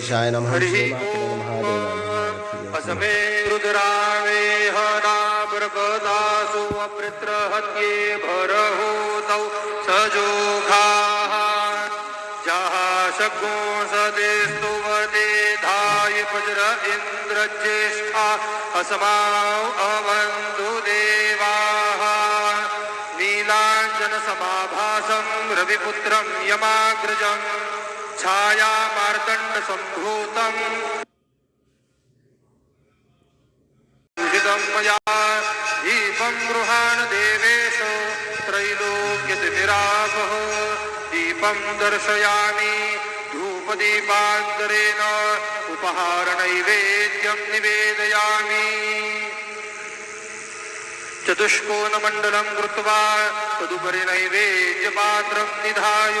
Shy नमः श्रीमात्रे नमः देवाय असमे रुद्रावेह नाब्रपदासु अप्रित्रहत्ये भरहूतौ सजोघाः जहाशगो सदेस्तुवते धाय वज्र इन्द्रज्येष्ठा अस्माउ अवन्तु देवाः नीलाञ्जनसमाभासं रविपुत्रं यमाग्रजं छायामार्तण्डसम्भूतम् मया दीपं गृहाण देवेश त्रैलोक्यतिमिरापः दीपं दर्शयामि धूपदीपान्तरेण उपहारनैवेद्यं निवेदयामि चतुष्कोणमण्डलं कृत्वा तदुपरि नैवेद्यपात्रं निधाय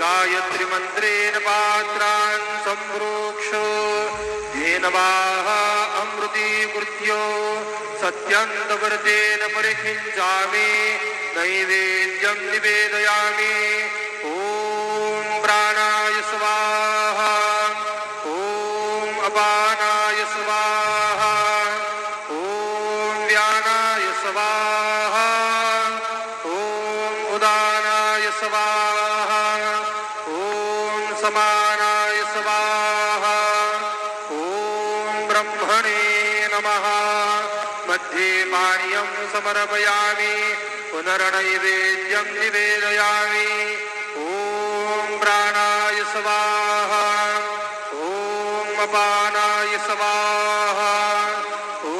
गायत्रीमन्त्रेण पात्रान् सम्प्रोक्ष धेनवाः अमृतीकृत्य सत्यन्तवर्तेन परिखिञ्चामि नैवेद्यं निवेदयामि ॐ प्राणाय स्वाहा ॐ अपानाय स्वाहा ॐ व्यानाय स्वाहा ॐ उदानाय स्वाहा ॐ समानाय स्वाहा ॐ ब्रह्मणे नमः मध्ये पानीयं समर्पयामि पुनर्नैवेद्यं निवेदयामि ॐ प्राणाय स्वाहा ॐ अपानाय स्वाहा ॐ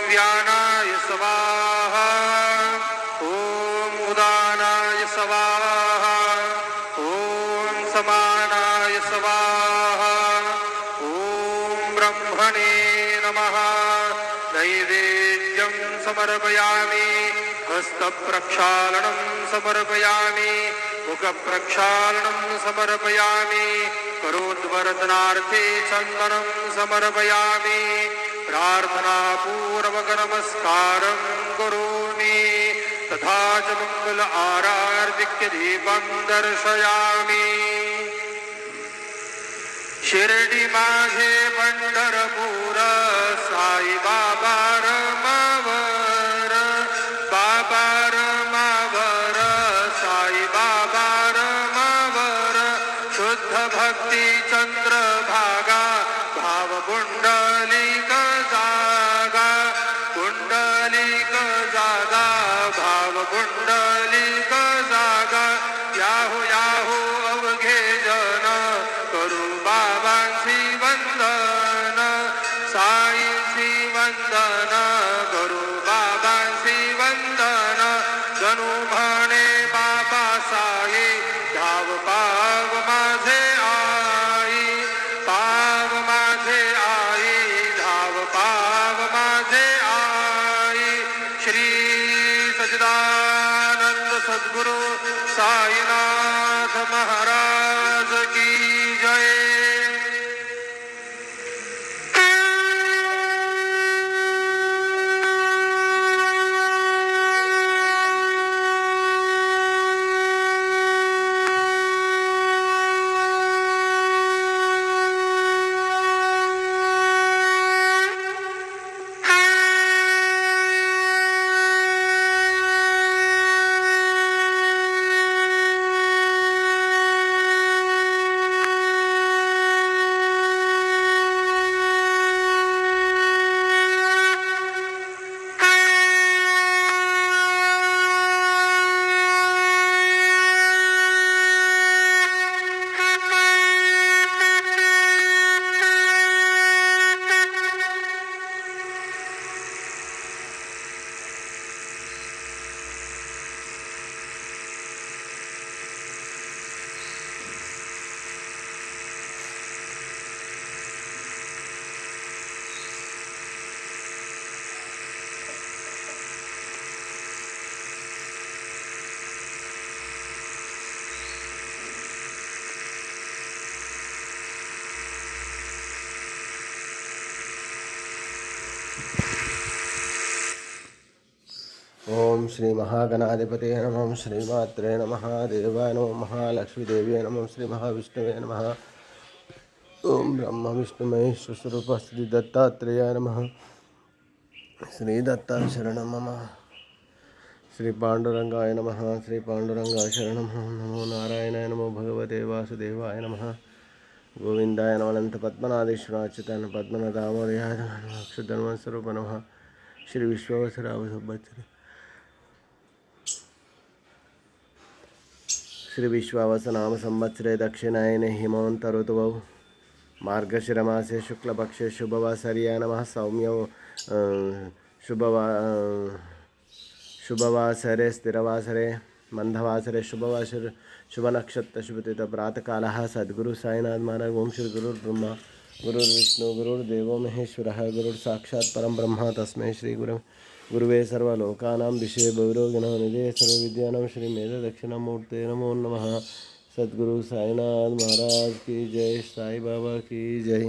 व्यानाय स्वाहा ॐ उदानाय स्वाहा ॐ समानाय स्वाहा ॐ ब्रह्मणे नमः नैवेद्यं समर्पयामि हस्तप्रक्षालनं समर्पयामि मुखप्रक्षालनं समर्पयामि करोद्वर्तनार्थे चन्दनं समर्पयामि प्रार्थनापूर्वकनमस्कारं करोमि तथा च मङ्गल आरार्दिक्य दीपं दर्शयामि शिर्डी माझे पंढरपूर साई बाबा रमावर बाबा रमावर साई बाबा रमावर शुद्ध भक्ती चंद्रभागा भाव कुंडलिक जागा कुंडलिक जागा भाव कुंडलिक जागा याहू याहू अवघे जन करू बाबांची वंदन साईंची वंदन करू बाबांची वंदन जणू म्हणे बाबा साई धाव पाव माझे आई पाव माझे आई धाव पाव माझे आई श्री सच्चिदानंद सद्गुरु साईनाथ महाराज की जय। ओम श्री महागणाधिपते नमः श्रीमात्रे नमः देवाय नमः महालक्ष्मीदेव्यै नमः श्री महाविष्णुवे नमः ओम ब्रह्मा विष्णु महेश स्वरूप श्री दत्तात्रेयाय नमः। श्री दत्ता शरणं मम। श्री पांडुरंगाय नमः। श्री पांडुरंगाय शरणं नमो नारायणाय नमो भगवते वासुदेवाय नमः। गोविंदाय नमः। अनंत पद्मनाभेश्वर अच्युतानंद पद्मनादामोदयाय नमः। अक्षरधर्म स्वरूप नमः। श्री विश्वावसराव संवत्सरे श्री विश्वावसनाम संवत्सरे दक्षिणायने हेमंत ऋतुवौ मार्गशिरमासे शुक्लपक्षे शुभवासर्याय नमः। सौम्य शुभवासरे स्थिरवासरे मंदवासरे शुभवासरे शुभनक्षत्र शुभतिथ प्रातःकालः सद्गुरु साईनाथ महाराज। ओम श्री गुरुर्ब्रह्मा गुरुर्विष्णु गुरुर्देवो महेश्वरः गुरुर्साक्षात् परं ब्रह्म तस्मै श्री गुरुवे सर्वलोकानां विषये भैरवगणो निधे सर्वविद्यानां श्री मेध दक्षिणामूर्ते नमो नमः। सद्गुरु साईनाथ महाराज की जय। साई बाबा की जय।